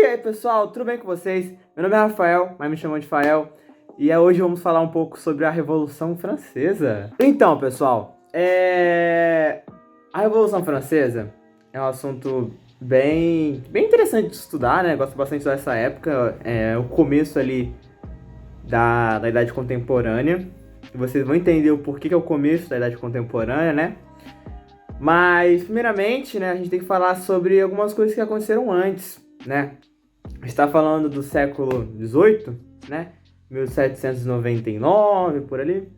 aí, pessoal, tudo bem com vocês? Meu nome é Rafael, mas me chamam de Fael. E hoje vamos falar um pouco sobre a Revolução Francesa. Então, pessoal, a Revolução Francesa é um assunto bem interessante de estudar, né? Gosto bastante dessa época, o começo ali da Idade Contemporânea. E vocês vão entender o porquê que é o começo da Idade Contemporânea, né? Mas, primeiramente, né, a gente tem que falar sobre algumas coisas que aconteceram antes, né? A gente está falando do século XVIII, né? 1799, por ali.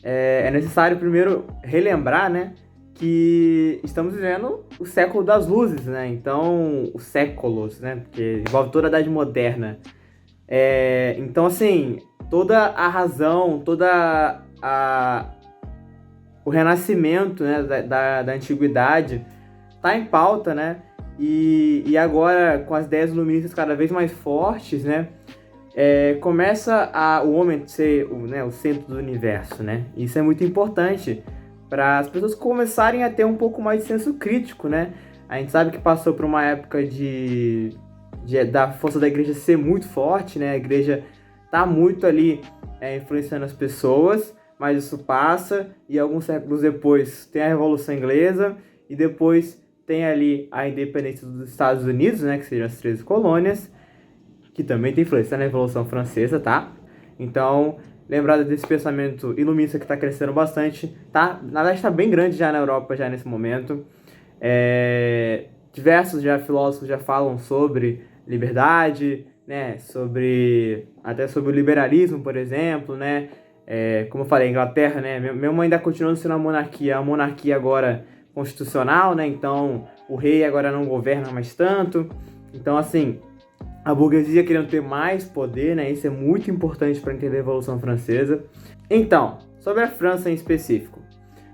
É necessário primeiro relembrar, né, que estamos vivendo o século das luzes, né? Então, os séculos, né? Porque envolve toda a Idade Moderna. Então, assim, toda a razão, o renascimento, né, da antiguidade está em pauta, né? E agora, com as ideias iluministas cada vez mais fortes, né? Começa o homem ser o centro do universo, né? Isso é muito importante para as pessoas começarem a ter um pouco mais de senso crítico, né? A gente sabe que passou por uma época da força da igreja ser muito forte, né? A igreja tá muito ali influenciando as pessoas, mas isso passa e alguns séculos depois tem a Revolução Inglesa e depois tem ali a independência dos Estados Unidos, né? Que seriam as 13 colônias, que também tem influência na Revolução Francesa, tá? Então, lembrado desse pensamento iluminista que está crescendo bastante, tá? Na verdade, está bem grande já na Europa, já nesse momento. Diversos filósofos já falam sobre liberdade, né? Até sobre o liberalismo, por exemplo, né? Como eu falei, a Inglaterra, né? Mesmo ainda continuando sendo a monarquia agora constitucional, né? Então, o rei agora não governa mais tanto. Então, assim, a burguesia querendo ter mais poder, né? Isso é muito importante para entender a Revolução Francesa. Então, sobre a França em específico.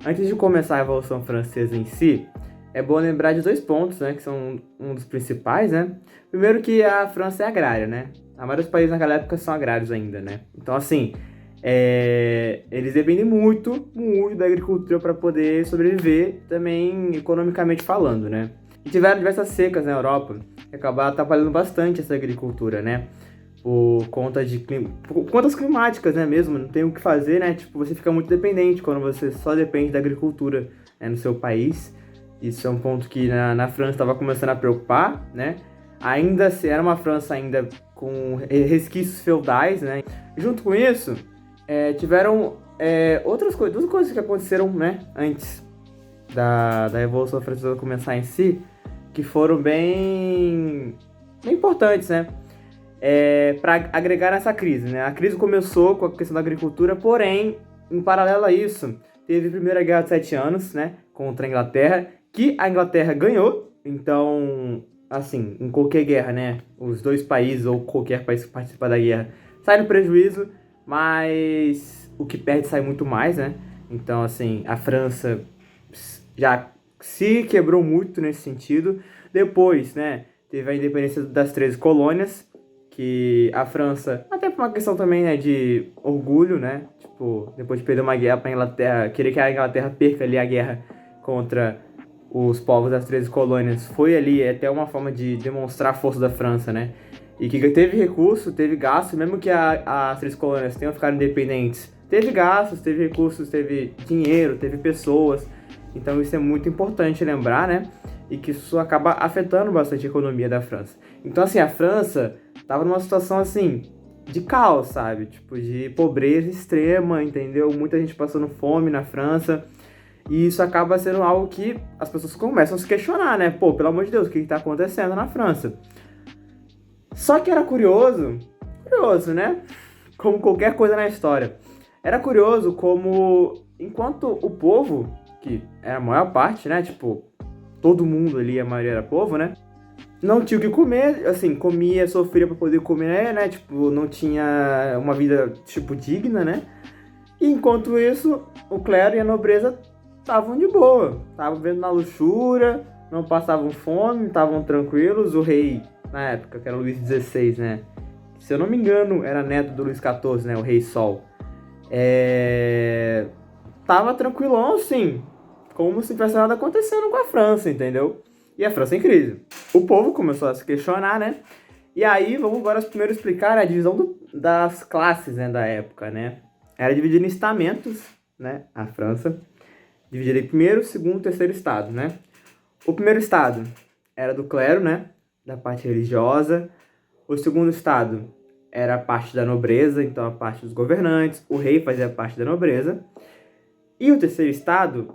Antes de começar a Revolução Francesa em si, é bom lembrar de dois pontos, né? Que são um dos principais, né? Primeiro que a França é agrária, né? A maioria dos países naquela época são agrários ainda, né? Então, assim, eles dependem muito da agricultura para poder sobreviver, também economicamente falando, né? E tiveram diversas secas na Europa, que acabaram atrapalhando bastante essa agricultura, né? Por contas climáticas, né, mesmo, não tem o que fazer, né? Tipo, você fica muito dependente quando você só depende da agricultura, né, no seu país. Isso é um ponto que na França estava começando a preocupar, né? Ainda se era uma França ainda com resquícios feudais, né? Junto com isso, tiveram duas coisas que aconteceram, né, antes da Revolução Francesa começar em si, que foram bem importantes, né? Para agregar nessa crise, né? A crise começou com a questão da agricultura, porém, em paralelo a isso, teve a Primeira Guerra de 7 Anos, né? Contra a Inglaterra, que a Inglaterra ganhou. Então, assim, em qualquer guerra, né? Os dois países ou qualquer país que participa da guerra sai no prejuízo, mas o que perde sai muito mais, né? Então, assim, a França já se quebrou muito nesse sentido. Depois, né, teve a independência das 13 colônias, que a França, até por uma questão também, né, de orgulho, né, tipo, depois de perder uma guerra para a Inglaterra, querer que a Inglaterra perca ali a guerra contra os povos das 13 colônias, foi ali até uma forma de demonstrar a força da França, né, e que teve recurso, teve gasto, mesmo que as 13 colônias tenham ficado independentes, teve gastos, teve recursos, teve dinheiro, teve pessoas. Então isso é muito importante lembrar, né? E que isso acaba afetando bastante a economia da França. Então, assim, a França estava numa situação, assim, de caos, sabe? Tipo, de pobreza extrema, entendeu? Muita gente passando fome na França. E isso acaba sendo algo que as pessoas começam a se questionar, né? Pô, pelo amor de Deus, o que está acontecendo na França? Só que era curioso, né? Como qualquer coisa na história. Era curioso como, enquanto o povo, que era a maior parte, né? Tipo, todo mundo ali, a maioria era povo, né? Não tinha o que comer, assim, comia, sofria pra poder comer, né? Tipo, não tinha uma vida, tipo, digna, né? E enquanto isso, o clero e a nobreza estavam de boa. Estavam vivendo na luxúria, não passavam fome, estavam tranquilos. O rei, na época, que era Luís XVI, né? Se eu não me engano, era neto do Luís XIV, né? O Rei Sol. Tava tranquilão, assim, como se tivesse nada acontecendo com a França, entendeu? E a França em crise. O povo começou a se questionar, né? E aí, vamos agora primeiro explicar a divisão das classes, né, da época, né? Era dividida em estamentos, né, a França, dividida em primeiro, segundo, terceiro estado, né? O primeiro estado era do clero, né, da parte religiosa. O segundo estado era a parte da nobreza, então a parte dos governantes. O rei fazia parte da nobreza. E o terceiro estado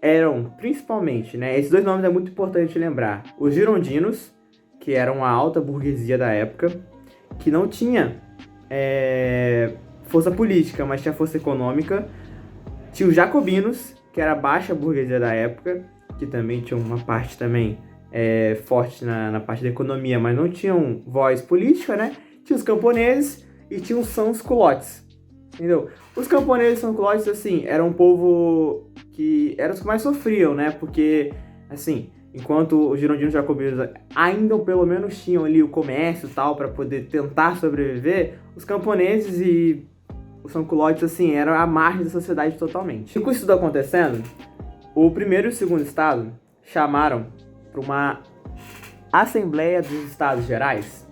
eram, principalmente, né, esses dois nomes é muito importante lembrar. Os girondinos, que eram a alta burguesia da época, que não tinha força política, mas tinha força econômica. Tinha os jacobinos, que era a baixa burguesia da época, que também tinha uma parte também forte na parte da economia, mas não tinham voz política, né? Tinha os camponeses e tinha os sans-culottes, entendeu? Os camponeses e sans-culottes, assim, eram um povo que eram os que mais sofriam, né? Porque, assim, enquanto os girondinos jacobinos ainda pelo menos tinham ali o comércio e tal para poder tentar sobreviver, os camponeses e os sans-culottes, assim, eram à margem da sociedade totalmente. E com isso tudo acontecendo, o primeiro e o segundo estado chamaram para uma Assembleia dos Estados Gerais,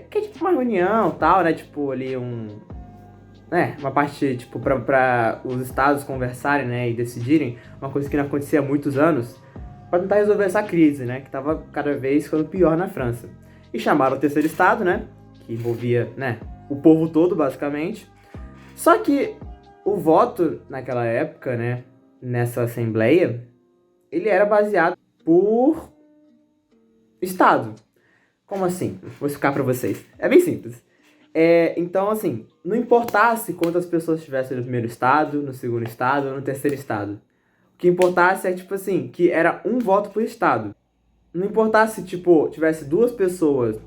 que é tipo uma reunião e tal, né? Tipo ali uma parte tipo para os estados conversarem, né, e decidirem, uma coisa que não acontecia há muitos anos, para tentar resolver essa crise, né, que estava cada vez ficando pior na França. E chamaram o terceiro estado, né, que envolvia, né, o povo todo, basicamente. Só que o voto naquela época, né, nessa assembleia, ele era baseado por estado. Como assim? Vou explicar pra vocês. É bem simples. Então, assim, não importasse quantas pessoas estivessem no primeiro estado, no segundo estado ou no terceiro estado. O que importasse é, tipo assim, que era um voto por estado. Não importasse, tipo, tivesse 2 pessoas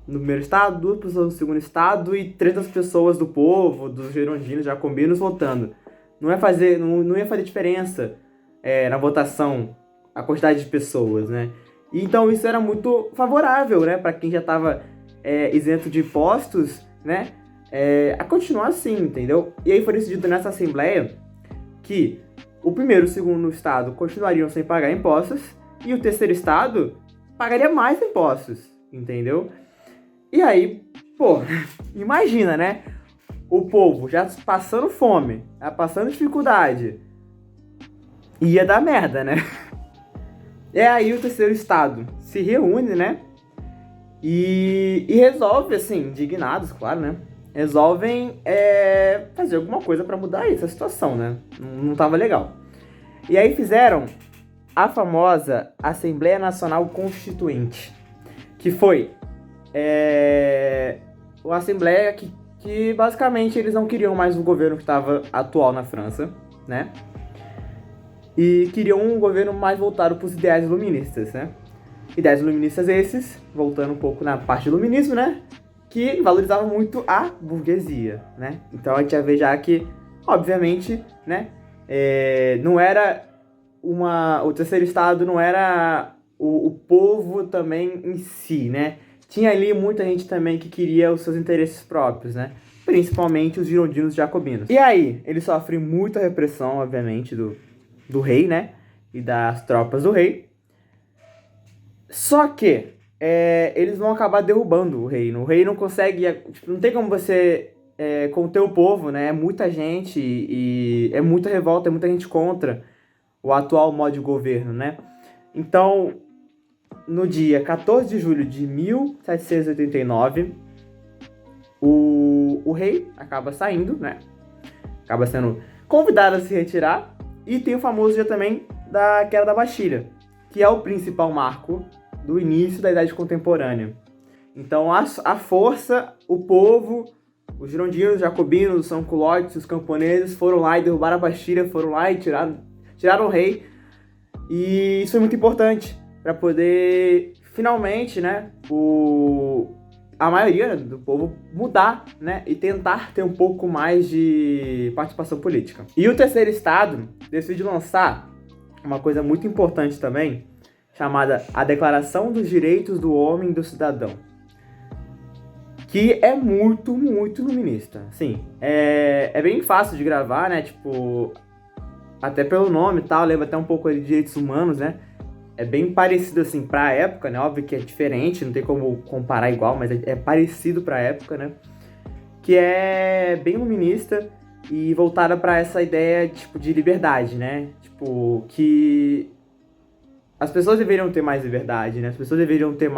no primeiro estado, 2 pessoas no segundo estado e 300 pessoas do povo, dos girondinos, jacobinos votando. Não ia fazer diferença na votação a quantidade de pessoas, né? E então isso era muito favorável, né, para quem já estava isento de impostos, né, a continuar assim, entendeu? E aí foi decidido nessa assembleia que o primeiro e o segundo estado continuariam sem pagar impostos e o terceiro estado pagaria mais impostos, entendeu? E aí, pô, imagina, né? O povo já passando fome, já passando dificuldade, ia dar merda, né? E aí o terceiro estado se reúne, né? E resolve, assim, indignados, claro, né? Resolvem fazer alguma coisa pra mudar essa situação, né? Não tava legal. E aí fizeram a famosa Assembleia Nacional Constituinte, que foi uma assembleia que basicamente eles não queriam mais o governo que estava atual na França, né? E queriam um governo mais voltado para os ideais iluministas, né? Ideais iluministas esses, voltando um pouco na parte do iluminismo, né? Que valorizava muito a burguesia, né? Então a gente vai ver já que, obviamente, né? Não era o terceiro estado não era o povo também em si, né? Tinha ali muita gente também que queria os seus interesses próprios, né? Principalmente os girondinos jacobinos. E aí, eles sofrem muita repressão, obviamente, do rei, né? E das tropas do rei. Só que eles vão acabar derrubando o rei. O rei não consegue... Tipo, não tem como você conter o povo, né? É muita gente e é muita revolta, é muita gente contra o atual modo de governo, né? Então, no dia 14 de julho de 1789, o rei acaba saindo, né? Acaba sendo convidado a se retirar. E tem o famoso dia também da queda da Bastilha, que é o principal marco do início da Idade Contemporânea. Então a força, o povo, os girondinos, os jacobinos, os sans-culottes, os camponeses foram lá e derrubaram a Bastilha, foram lá e tiraram o rei. E isso foi muito importante para poder finalmente, né, a maioria do povo mudar, né, e tentar ter um pouco mais de participação política. E o terceiro estado decide lançar uma coisa muito importante também, chamada a Declaração dos Direitos do Homem e do Cidadão, que é muito, muito iluminista. Sim, é bem fácil de gravar, né, tipo, até pelo nome e tal, lembra até um pouco de direitos humanos, né, é bem parecido, assim, pra época, né? Óbvio que é diferente, não tem como comparar igual, mas é parecido pra época, né? Que é bem iluminista e voltada pra essa ideia, tipo, de liberdade, né? Tipo, que as pessoas deveriam ter mais liberdade, né? As pessoas deveriam ter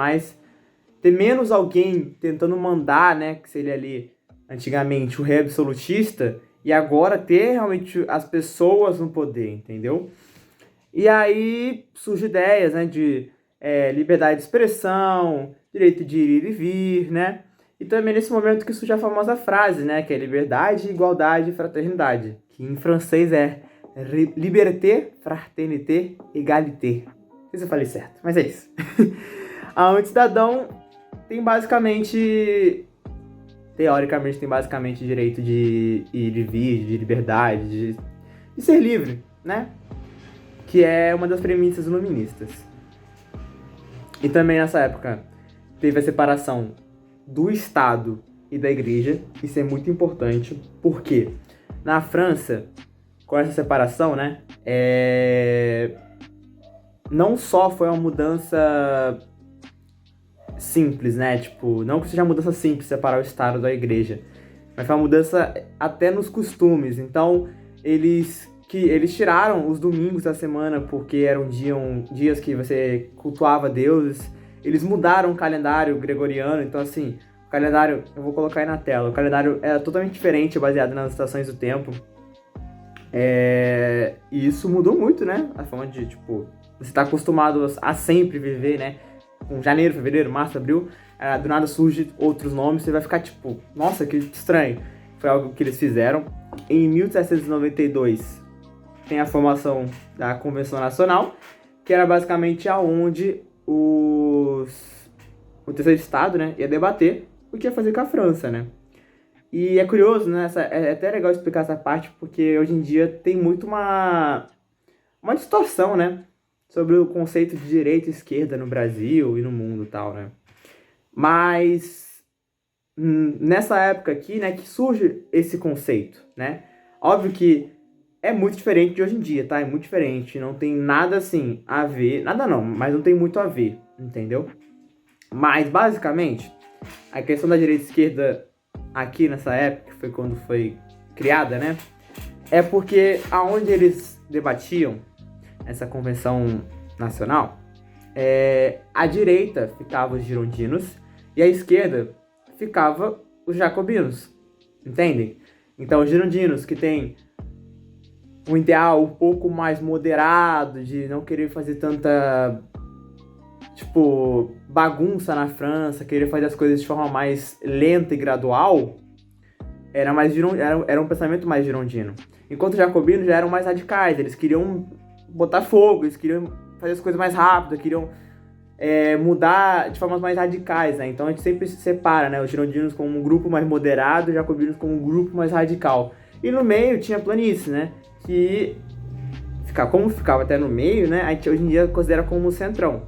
menos alguém tentando mandar, né? Que seria ali, antigamente, o rei absolutista, e agora ter realmente as pessoas no poder, entendeu? E aí surgem ideias, né, de liberdade de expressão, direito de ir e vir, né? E também nesse momento que surge a famosa frase, né, que é liberdade, igualdade e fraternidade, que em francês é liberté, fraternité, égalité. Não sei se eu falei certo, mas é isso. Aonde o cidadão tem basicamente, teoricamente, tem basicamente direito de ir e vir, de liberdade, de ser livre, né? Que é uma das premissas iluministas. E também nessa época teve a separação do Estado e da Igreja. Isso é muito importante, porque na França, com essa separação, né, não só foi uma mudança simples, né, tipo, não que seja uma mudança simples separar o Estado da Igreja, mas foi uma mudança até nos costumes. Então, eles tiraram os domingos da semana porque eram dias que você cultuava deuses. Eles mudaram o calendário gregoriano, então assim, o calendário, eu vou colocar aí na tela, o calendário era totalmente diferente, baseado nas estações do tempo. E isso mudou muito, né? A forma de, tipo, você tá acostumado a sempre viver, né? Com janeiro, fevereiro, março, abril, do nada surge outros nomes, você vai ficar tipo, nossa, que estranho. Foi algo que eles fizeram. Em 1792 tem a formação da Convenção Nacional, que era basicamente aonde o terceiro estado, né, ia debater o que ia fazer com a França, né. E é curioso, né, é até legal explicar essa parte, porque hoje em dia tem muito uma distorção, né, sobre o conceito de direita e esquerda no Brasil e no mundo e tal, né. Mas nessa época aqui, né, que surge esse conceito, né. Óbvio que é muito diferente de hoje em dia, tá? É muito diferente, não tem nada assim a ver, nada não, mas não tem muito a ver, entendeu? Mas basicamente, a questão da direita e esquerda aqui nessa época, que foi quando foi criada, né? É porque aonde eles debatiam essa convenção nacional, a direita ficava os girondinos e a esquerda ficava os jacobinos, entendem? Então os girondinos que tem um ideal um pouco mais moderado, de não querer fazer tanta, tipo, bagunça na França, querer fazer as coisas de forma mais lenta e gradual, era um pensamento mais girondino. Enquanto os jacobinos já eram mais radicais, eles queriam botar fogo, eles queriam fazer as coisas mais rápido, queriam mudar de formas mais radicais, né? Então a gente sempre se separa, né? Os girondinos como um grupo mais moderado, os jacobinos como um grupo mais radical. E no meio tinha a planície, né? Que como ficava até no meio, né? A gente hoje em dia considera como centrão.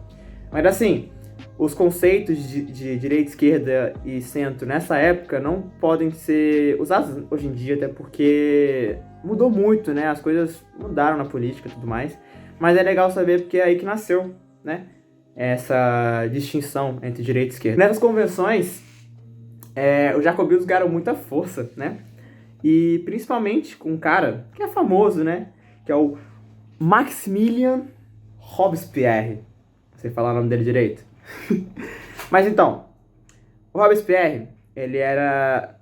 Mas assim, os conceitos de direita, esquerda e centro nessa época não podem ser usados hoje em dia, até porque mudou muito, né? As coisas mudaram na política e tudo mais. Mas é legal saber porque é aí que nasceu, né? Essa distinção entre direita e esquerda. Nessas convenções, os jacobinos ganharam muita força, né? E principalmente com um cara que é famoso, né? Que é o Maximilien Robespierre. Não sei falar o nome dele direito. Mas então, o Robespierre, ele era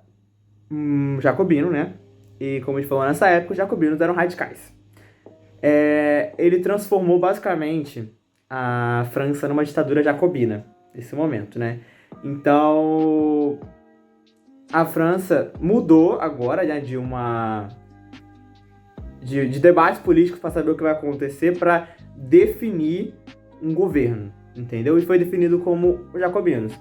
um jacobino, né? E como a gente falou nessa época, os jacobinos eram radicais. Ele transformou basicamente a França numa ditadura jacobina, nesse momento, né? Então, a França mudou agora, né, de debates políticos para saber o que vai acontecer, para definir um governo, entendeu? E foi definido como os jacobinos.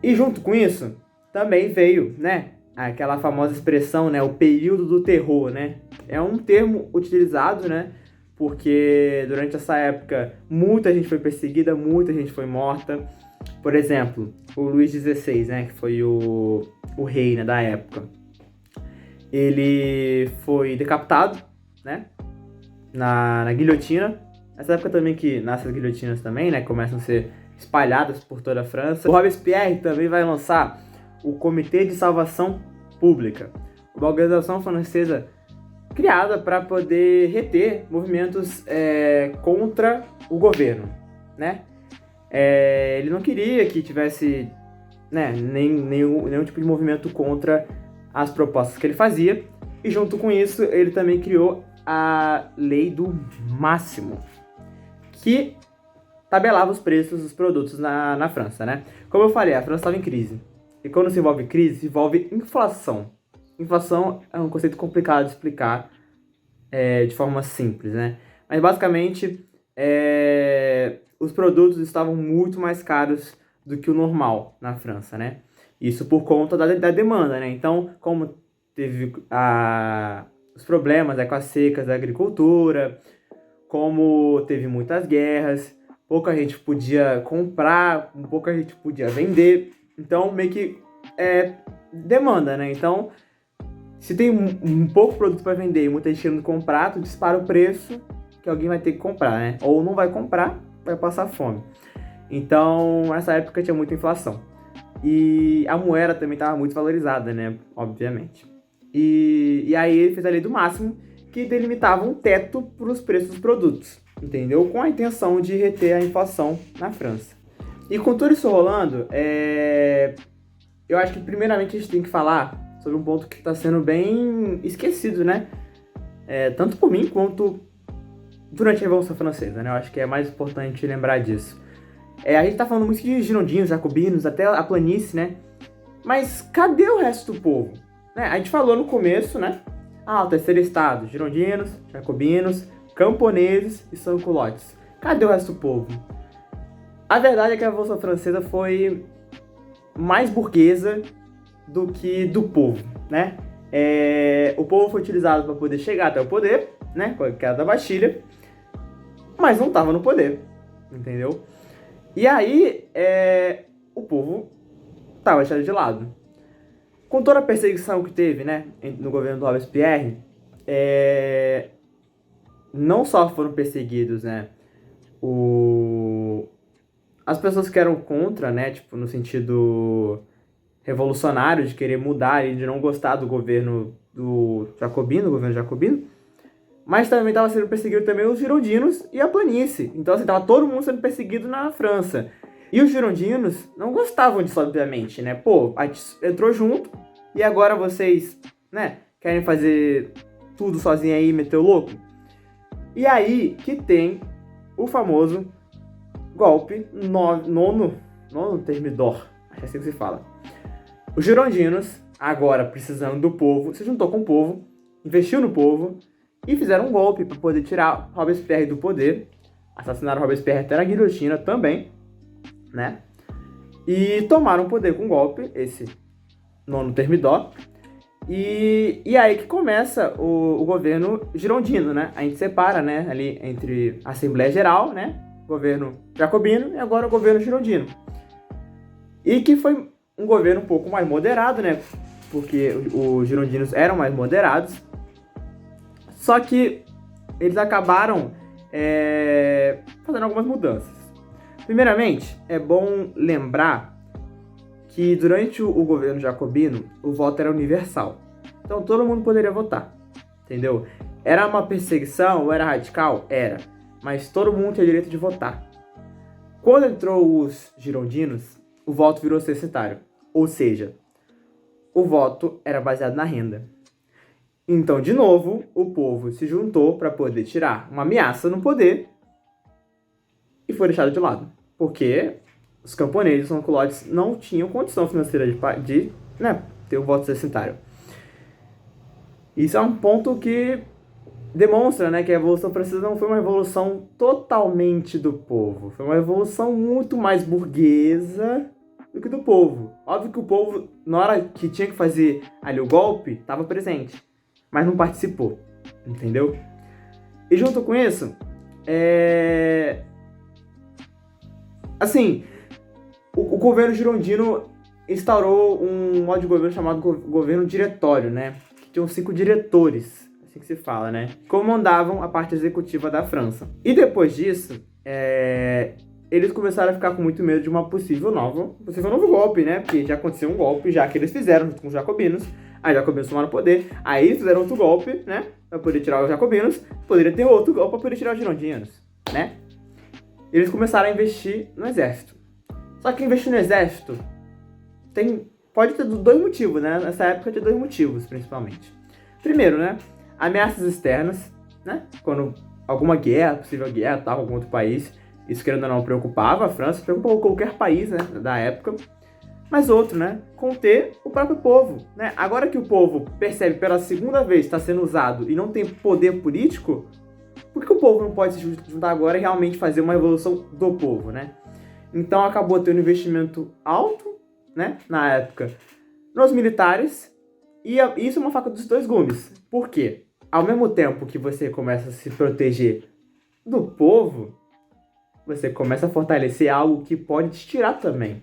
E junto com isso, também veio, né, aquela famosa expressão, né, o período do terror, né? É um termo utilizado, né, porque durante essa época muita gente foi perseguida, muita gente foi morta. Por exemplo, o Luís XVI, né, que foi o rei, né, da época. Ele foi decapitado, né, na guilhotina. nessa época também que nascem as guilhotinas também, né, começam a ser espalhadas por toda a França, o Robespierre também vai lançar o Comitê de Salvação Pública, uma organização francesa criada para poder reter movimentos contra o governo, né? Ele não queria que tivesse, né, nenhum tipo de movimento contra as propostas que ele fazia, e junto com isso ele também criou a Lei do Máximo, que tabelava os preços dos produtos na França, né? Como eu falei, a França estava em crise. E quando se envolve crise, se envolve inflação. Inflação é um conceito complicado de explicar de forma simples, né? Mas basicamente, os produtos estavam muito mais caros do que o normal na França, né? Isso por conta da demanda, né? Então, como teve os problemas com as secas da agricultura, como teve muitas guerras, pouca gente podia comprar, pouca gente podia vender, então meio que demanda, né? Então, se tem um pouco produto para vender e muita gente querendo comprar, tu dispara o preço que alguém vai ter que comprar, né? Ou não vai comprar, vai passar fome. Então, nessa época tinha muita inflação. E a moeda também estava muito valorizada, né? Obviamente. E aí ele fez a Lei do Máximo, que delimitava um teto para os preços dos produtos, entendeu? Com a intenção de reter a inflação na França. E com tudo isso rolando, eu acho que primeiramente a gente tem que falar sobre um ponto que está sendo bem esquecido, né? Tanto por mim quanto durante a Revolução Francesa, né? Eu acho que é mais importante lembrar disso. A gente tá falando muito de girondinos, jacobinos, até a planície, né? Mas cadê o resto do povo? A gente falou no começo, né? O terceiro estado, girondinos, jacobinos, camponeses e sans-culottes. Cadê o resto do povo? A verdade é que a Revolução Francesa foi mais burguesa do que do povo, né? O povo foi utilizado para poder chegar até o poder, né? Com a queda da Bastilha, mas não estava no poder, entendeu? E aí, o povo estava deixado de lado. Com toda a perseguição que teve, né, no governo do Robespierre, não só foram perseguidos, né, as pessoas que eram contra, né, tipo, no sentido revolucionário, de querer mudar e de não gostar do governo jacobino, mas também estava sendo perseguido também os girondinos e a planície. Então, assim, estava todo mundo sendo perseguido na França. E os girondinos não gostavam disso, obviamente, né? Pô, a gente entrou junto e agora vocês, né, querem fazer tudo sozinho aí e meter o louco? E aí que tem o famoso golpe nono Thermidor, acho que é assim que se fala. Os girondinos, agora precisando do povo, se juntou com o povo, investiu no povo e fizeram um golpe para poder tirar Robespierre do poder. Assassinaram Robespierre até na guilhotina também, né? E tomaram o poder com um golpe, esse nono Thermidor. E aí que começa o governo girondino, né? A gente separa, né, ali entre a Assembleia Geral, né, governo jacobino, e agora o governo girondino. E que foi um governo um pouco mais moderado, né? Porque os girondinos eram mais moderados. Só que eles acabaram fazendo algumas mudanças. Primeiramente, é bom lembrar que durante o governo jacobino, o voto era universal. Então todo mundo poderia votar, entendeu? Era uma perseguição, era radical? Era. Mas todo mundo tinha direito de votar. Quando entrou os girondinos, o voto virou censitário. Ou seja, o voto era baseado na renda. Então, de novo, o povo se juntou para poder tirar uma ameaça no poder e foi deixado de lado. Porque os camponeses, os sans-culottes, não tinham condição financeira de ter um voto censitário. Isso é um ponto que demonstra, né, que a Revolução Francesa não foi uma revolução totalmente do povo. Foi uma revolução muito mais burguesa do que do povo. Óbvio que o povo, na hora que tinha que fazer ali o golpe, estava presente, mas não participou, entendeu? E junto com isso, assim, o governo girondino instaurou um modo de governo chamado governo diretório, né? Que tinham 5 diretores, assim que se fala, né? Comandavam a parte executiva da França. E depois disso, eles começaram a ficar com muito medo de um possível novo golpe, né? Porque já aconteceu um golpe, já que eles fizeram junto com os jacobinos. Aí os jacobinos tomaram o poder, aí eles fizeram outro golpe, né? Pra poder tirar os jacobinos. Poderia ter outro golpe pra poder tirar os girondinos, né? Eles começaram a investir no exército. Só que investir no exército pode ter dois motivos, né? Nessa época tinha dois motivos, principalmente. Primeiro, né? Ameaças externas, né? Quando alguma guerra, possível guerra, tal, com algum outro país, isso querendo ou não preocupava a França, preocupava qualquer país, né? Da época. Mas outro, né? Conter o próprio povo, né? Agora que o povo percebe pela segunda vez que está sendo usado e não tem poder político, por que o povo não pode se juntar agora e realmente fazer uma revolução do povo, né? Então acabou tendo um investimento alto, né? Na época, nos militares, e isso é uma faca dos dois gumes. Por quê? Ao mesmo tempo que você começa a se proteger do povo, você começa a fortalecer algo que pode te tirar também.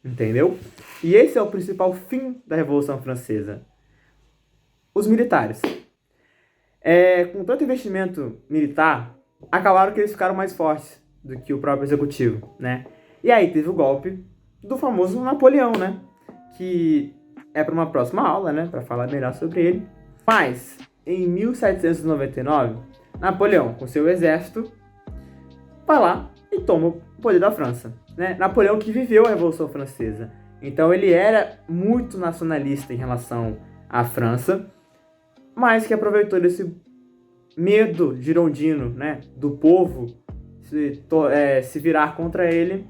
Entendeu? E esse é o principal fim da Revolução Francesa. Os militares. Com tanto investimento militar, acabaram que eles ficaram mais fortes do que o próprio executivo, né? E aí teve o golpe do famoso Napoleão, né? Que é para uma próxima aula, né? Para falar melhor sobre ele. Mas, em 1799, Napoleão, com seu exército, vai lá e toma o poder da França, né? Napoleão que viveu a Revolução Francesa. Então ele era muito nacionalista em relação à França, mas que aproveitou desse medo girondino, né, do povo se virar contra ele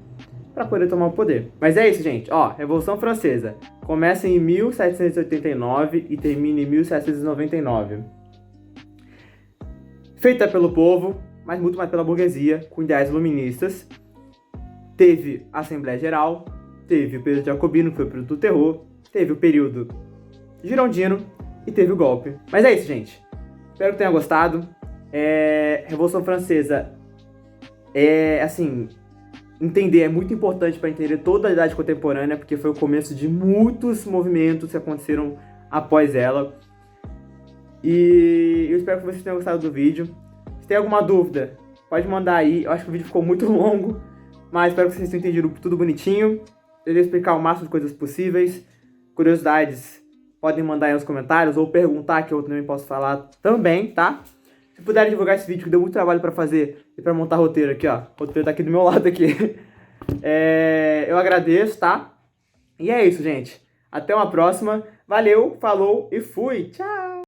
para poder tomar o poder. Mas é isso, gente. Ó, Revolução Francesa começa em 1789 e termina em 1799. Feita pelo povo, mas muito mais pela burguesia, com ideais iluministas. Teve a Assembleia Geral, teve o período jacobino, que foi o período do terror, teve o período girondino e teve o golpe. Mas é isso, gente. Espero que tenham gostado. Revolução Francesa entender é muito importante para entender toda a idade contemporânea, porque foi o começo de muitos movimentos que aconteceram após ela. E eu espero que vocês tenham gostado do vídeo. Se tem alguma dúvida, pode mandar aí. Eu acho que o vídeo ficou muito longo, mas espero que vocês tenham entendido tudo bonitinho. Eu vou explicar o máximo de coisas possíveis. Curiosidades, podem mandar aí nos comentários ou perguntar, que eu também posso falar também, tá? Se puderem divulgar esse vídeo, que deu muito trabalho pra fazer e pra montar roteiro aqui, ó. O roteiro tá aqui do meu lado aqui. Eu agradeço, tá? E é isso, gente. Até uma próxima. Valeu, falou e fui. Tchau!